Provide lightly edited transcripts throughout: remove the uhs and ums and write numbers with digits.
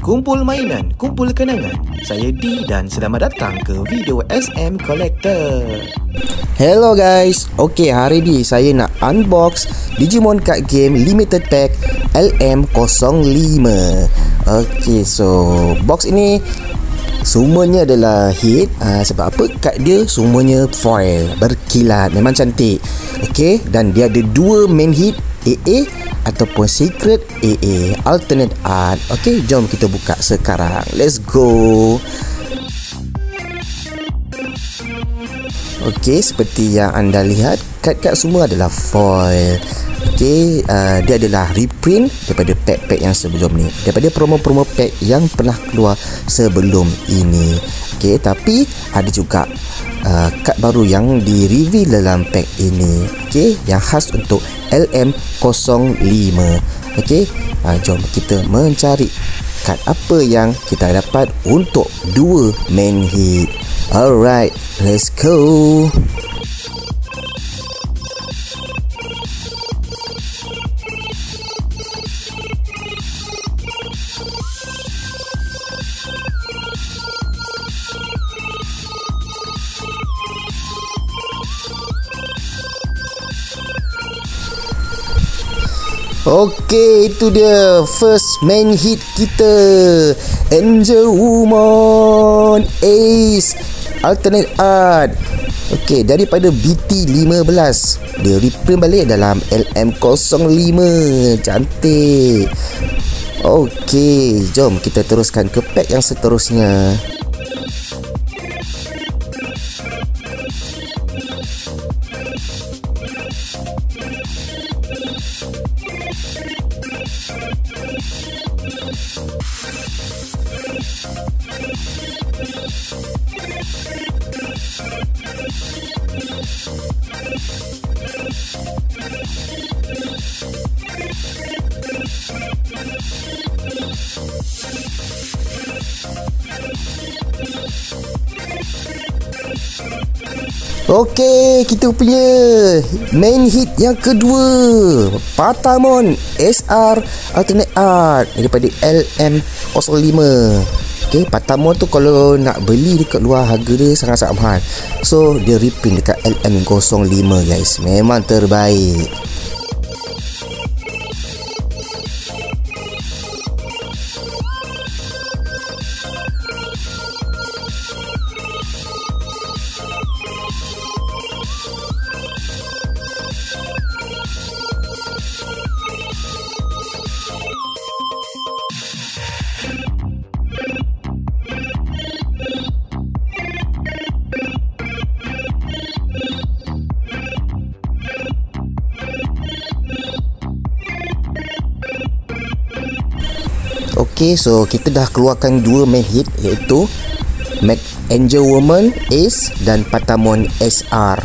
Kumpul mainan, kumpul kenangan. Saya D dan selamat datang ke video SM Collector. Hello guys. Okay, hari ni saya nak unbox Digimon Card Game Limited Pack LM05. Okay, so box ini semuanya adalah hit. Sebab apa? Kad dia semuanya foil, berkilat, memang cantik. Okay, dan dia ada dua main hit, AA ataupun secret AA, alternate art. Okay, jom kita buka sekarang. Let's go. Okay, seperti yang anda lihat, kad-kad semua adalah foil. Okay, dia adalah reprint daripada pack-pack yang sebelum ni, daripada promo-promo pack yang pernah keluar sebelum ini. Okay, tapi ada juga kad baru yang di-reveal dalam pack ini. Okay, yang khas untuk LM05. Okay, jom kita mencari kad apa yang kita dapat untuk dua main hit. Alright, let's go. Okay, itu dia first main hit kita, Angel Woman Ace alternate art. Okay, daripada BT15, dia reprint balik dalam LM05. Cantik. Okay, jom kita teruskan ke pack yang seterusnya. Okey, kita punya main hit yang kedua, Patamon SR alternate art daripada LM05. Okey, Patamon tu kalau nak beli dekat luar harga dia sangat-sangat mahal. So dia reprint dekat LM05 guys. Memang terbaik. Okay, so kita dah keluarkan dua main hit, iaitu Angel Woman Ace dan Patamon SR.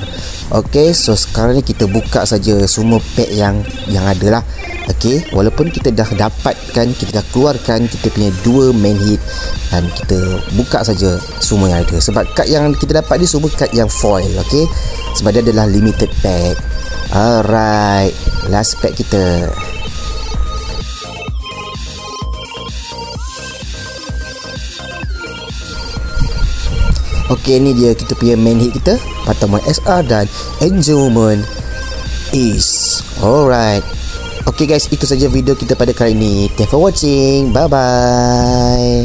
Okay, so sekarang ni kita buka saja semua pack yang ada lah. Okay, walaupun kita dah dapatkan, kita dah keluarkan kita punya dua main hit, dan kita buka saja semua yang ada. Sebab kad yang kita dapat ni semua kad yang foil. Okay, sebab dia adalah limited pack. Alright, last pack kita. Okay, ni dia kita punya main hit kita, Patamon SR dan Angel Woman Ace. Alright. Okay guys, itu saja video kita pada kali ini. Thanks for watching. Bye bye.